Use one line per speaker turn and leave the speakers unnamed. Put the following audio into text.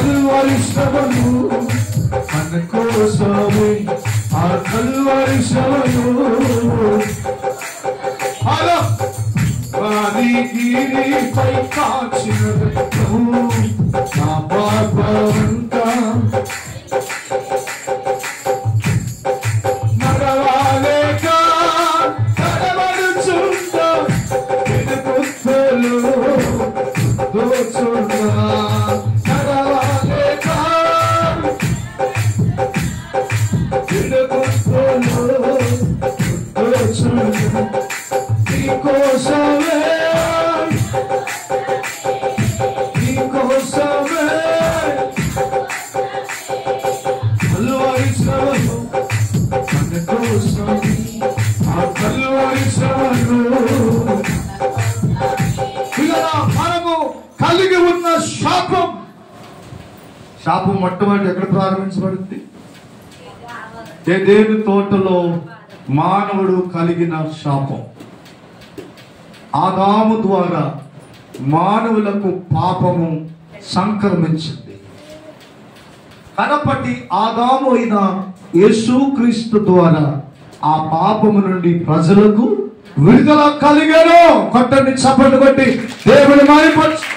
Calvary శ్రమను మన కోసమే, ఆ కల్వరి శ్రమను అలా వారిగిరిపై కాచిన నా పాపమంతా నడవాలేక నడవడుచుంటా వెనుకొత్తలు దోచున్నా, నడవాలేక వెనుకొత్తలు దోచున్నా, నీకోసమే నీకోసమే కల్వరి శ్రమను మన కోసమే, ఆ కల్వరి శ్రమను. ఇలా మనము కలిగి ఉన్న శాపం మొట్టమొదటి ఎక్కడ ప్రారంభించబడింది? ఏదెను తోటలో మానవుడు కలిగిన శాపం. ఆదాము ద్వారా మానవులకు పాపము సంక్రమించింది. కనపటి ఆదాము అయిన యేసుక్రీస్తు ద్వారా ఆ పాపము నుండి ప్రజలకు విడుదల కలిగాను. కొట్టండి చప్పట్లు కొట్టి దేవుని మహిమపరచు.